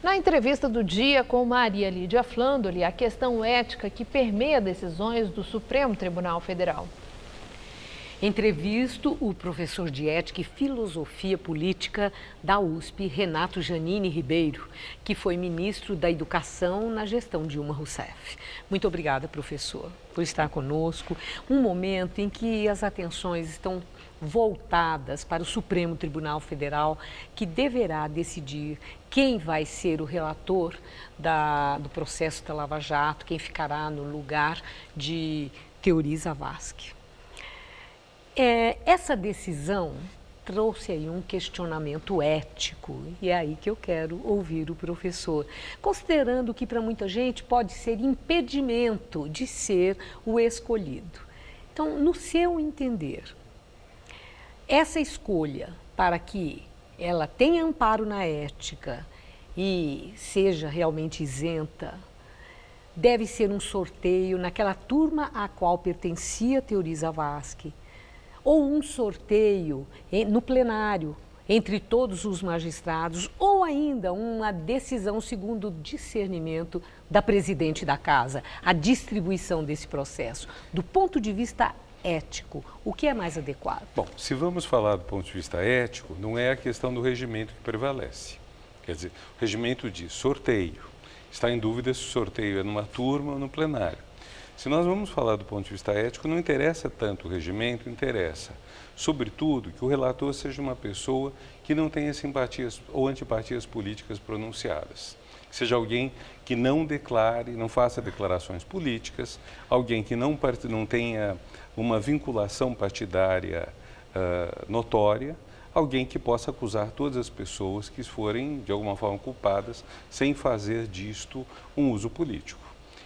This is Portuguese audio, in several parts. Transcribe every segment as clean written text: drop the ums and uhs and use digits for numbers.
Na entrevista do dia com Maria Lídia Flandoli, a questão ética que permeia decisões do Supremo Tribunal Federal. Entrevisto o professor de Ética e Filosofia Política da USP, Renato Janine Ribeiro, que foi ministro da Educação na gestão Dilma Rousseff. Muito obrigada, professor, por estar conosco. Um momento em que as atenções estão voltadas para o Supremo Tribunal Federal, que deverá decidir quem vai ser o relator do processo da Lava Jato, quem ficará no lugar de Teori Zavascki. Essa decisão trouxe aí um questionamento ético, e é aí que eu quero ouvir o professor, considerando que para muita gente pode ser impedimento de ser o escolhido. Então, no seu entender, essa escolha para que ela tenha amparo na ética e seja realmente isenta, deve ser um sorteio naquela turma à qual pertencia Teori Zavascki, ou um sorteio no plenário entre todos os magistrados, ou ainda uma decisão segundo o discernimento da presidente da casa, a distribuição desse processo. Do ponto de vista ético, o que é mais adequado? Bom, se vamos falar do ponto de vista ético, não é a questão do regimento que prevalece. Quer dizer, o regimento diz sorteio. Está em dúvida se o sorteio é numa turma ou no plenário. Se nós vamos falar do ponto de vista ético, não interessa tanto o regimento, interessa, sobretudo, que o relator seja uma pessoa que não tenha simpatias ou antipatias políticas pronunciadas. Seja alguém que não declare, não faça declarações políticas, alguém que não tenha uma vinculação partidária notória, alguém que possa acusar todas as pessoas que forem, de alguma forma, culpadas, sem fazer disto um uso político.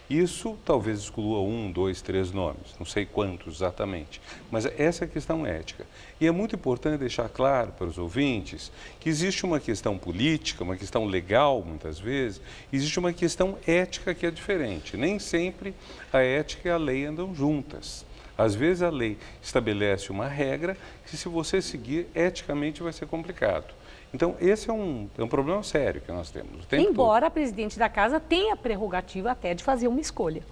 Isso talvez exclua 1, 2, 3 nomes, não sei quantos exatamente, mas essa é a questão ética. E é muito importante deixar claro para os ouvintes que existe uma questão política, uma questão legal, muitas vezes, existe uma questão ética que é diferente. Nem sempre a ética e a lei andam juntas. Às vezes a lei estabelece uma regra que, se você seguir, eticamente vai ser complicado. Então, esse é um problema sério que nós temos. Embora a presidente da casa tenha a prerrogativa até de fazer uma escolha.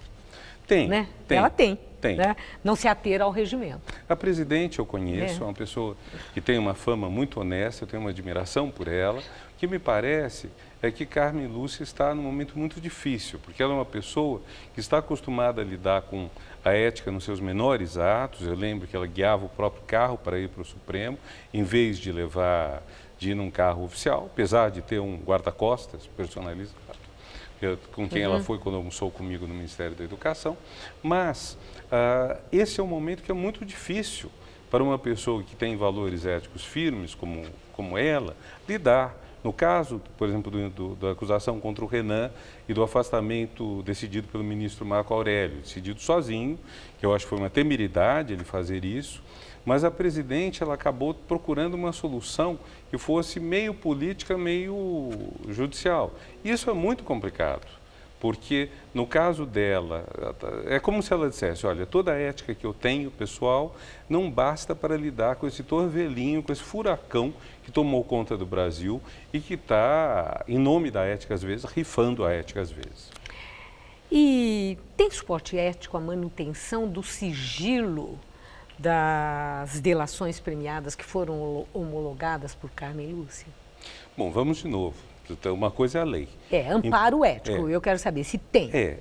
Tem, né? tem. Ela tem. Tem. Né? Não se ater ao regimento. A presidente eu conheço, é uma pessoa que tem uma fama muito honesta, eu tenho uma admiração por ela. O que me parece é que Carmen Lúcia está num momento muito difícil, porque ela é uma pessoa que está acostumada a lidar com a ética nos seus menores atos. Eu lembro que ela guiava o próprio carro para ir para o Supremo, em vez de ir num carro oficial, apesar de ter um guarda-costas personalizado, com quem ela foi quando almoçou comigo no Ministério da Educação. Mas esse é um momento que é muito difícil para uma pessoa que tem valores éticos firmes, como ela, lidar. No caso, por exemplo, da acusação contra o Renan e do afastamento decidido pelo ministro Marco Aurélio, decidido sozinho, que eu acho que foi uma temeridade ele fazer isso, mas a presidente ela acabou procurando uma solução que fosse meio política, meio judicial. Isso é muito complicado, porque no caso dela, é como se ela dissesse, olha, toda a ética que eu tenho, pessoal, não basta para lidar com esse torvelinho, com esse furacão que tomou conta do Brasil e que está, em nome da ética às vezes, rifando a ética às vezes. E tem suporte ético a manutenção do sigilo das delações premiadas que foram homologadas por Carmen Lúcia? Bom, vamos de novo. Então, uma coisa é a lei. Amparo ético. Eu quero saber se tem.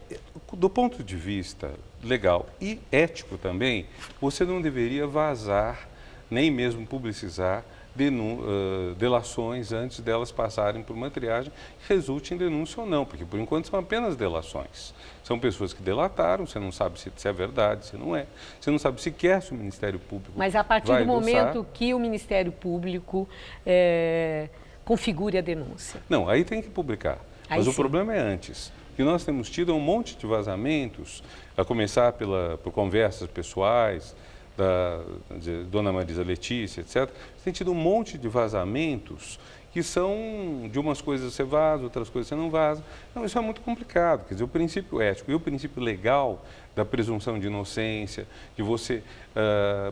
Do ponto de vista legal e ético também, você não deveria vazar, nem mesmo publicizar delações antes delas passarem por uma triagem que resulte em denúncia ou não, porque por enquanto são apenas delações. São pessoas que delataram, você não sabe se é verdade, se não é. Você não sabe sequer se o Ministério Público Mas a partir do momento que o Ministério Público configure a denúncia. Não, aí tem que publicar. Mas o problema é antes. O que nós temos tido é um monte de vazamentos, a começar por conversas pessoais, de Dona Marisa Letícia, etc. Tem tido um monte de vazamentos que são de umas coisas você vaza, outras coisas você não vaza. Não, isso é muito complicado. Quer dizer, o princípio ético e o princípio legal da presunção de inocência, de você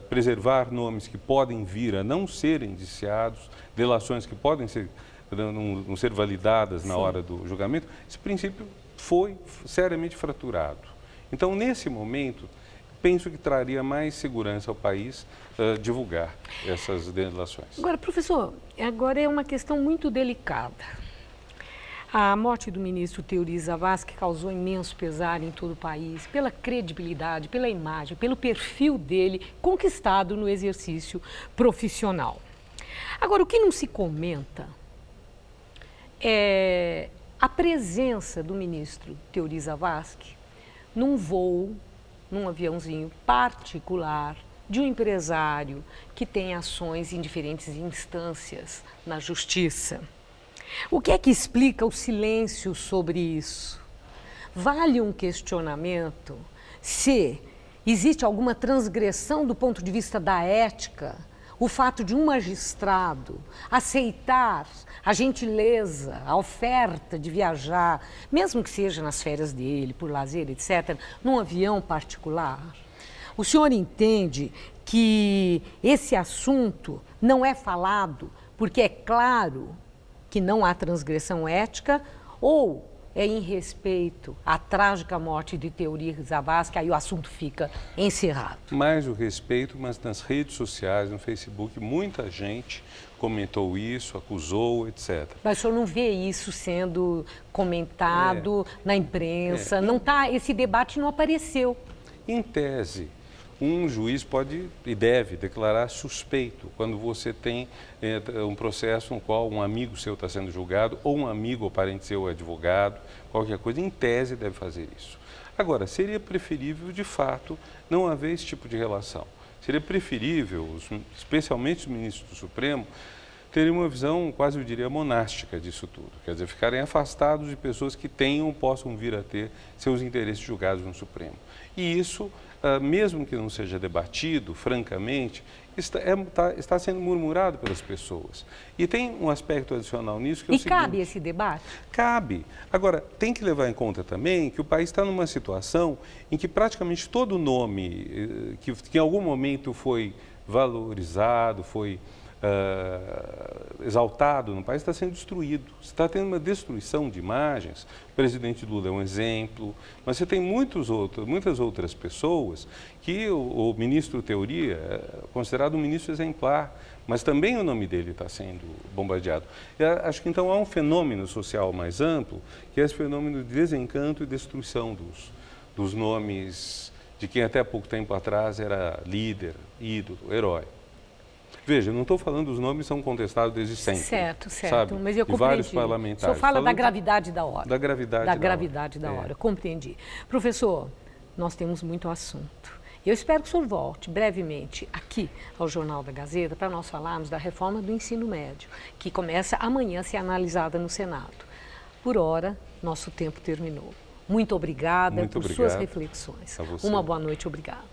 preservar nomes que podem vir a não serem indiciados, delações que podem ser não ser validadas na hora do julgamento, esse princípio foi seriamente fraturado. Então, nesse momento, penso que traria mais segurança ao país divulgar essas delações. Agora, professor, agora é uma questão muito delicada. A morte do ministro Teori Zavascki causou imenso pesar em todo o país, pela credibilidade, pela imagem, pelo perfil dele conquistado no exercício profissional. Agora, o que não se comenta é a presença do ministro Teori Zavascki num voo, num aviãozinho particular de um empresário que tem ações em diferentes instâncias na justiça. O que é que explica o silêncio sobre isso? Vale um questionamento se existe alguma transgressão do ponto de vista da ética, o fato de um magistrado aceitar a gentileza, a oferta de viajar, mesmo que seja nas férias dele, por lazer, etc., num avião particular. O senhor entende que esse assunto não é falado porque é claro que não há transgressão ética, ou é em respeito à trágica morte de Teori Zavascki, aí o assunto fica encerrado? Mais o respeito, mas nas redes sociais, no Facebook, muita gente comentou isso, acusou, etc. Mas o senhor não vê isso sendo comentado na imprensa? Não tá, esse debate não apareceu. Em tese, um juiz pode e deve declarar suspeito quando você tem um processo no qual um amigo seu está sendo julgado, ou um amigo ou parente seu é advogado, qualquer coisa, em tese deve fazer isso. Agora, seria preferível, de fato, não haver esse tipo de relação. Seria preferível, especialmente os ministros do Supremo, terem uma visão, quase eu diria, monástica disso tudo. Quer dizer, ficarem afastados de pessoas que tenham ou possam vir a ter seus interesses julgados no Supremo. E isso, mesmo que não seja debatido, francamente, está sendo murmurado pelas pessoas. E tem um aspecto adicional nisso que é o seguinte... E cabe esse debate? Cabe. Agora, tem que levar em conta também que o país está numa situação em que praticamente todo nome que em algum momento foi valorizado, foi exaltado no país, está sendo destruído. Você está tendo uma destruição de imagens. O presidente Lula é um exemplo, mas você tem muitas outras pessoas que o ministro Teori é considerado um ministro exemplar, mas também o nome dele está sendo bombardeado. Acho que então há um fenômeno social mais amplo, que é esse fenômeno de desencanto e destruição dos nomes de quem até pouco tempo atrás era líder, ídolo, herói. Veja, eu não estou falando os nomes são contestados desde sempre. Certo, sabe? Mas eu compreendi. De vários parlamentares. O senhor fala da gravidade da hora. Da gravidade da hora. Compreendi. Professor, nós temos muito assunto. Eu espero que o senhor volte brevemente aqui ao Jornal da Gazeta para nós falarmos da reforma do ensino médio, que começa amanhã a ser analisada no Senado. Por hora, nosso tempo terminou. Muito obrigada por suas reflexões. Uma boa noite, obrigada.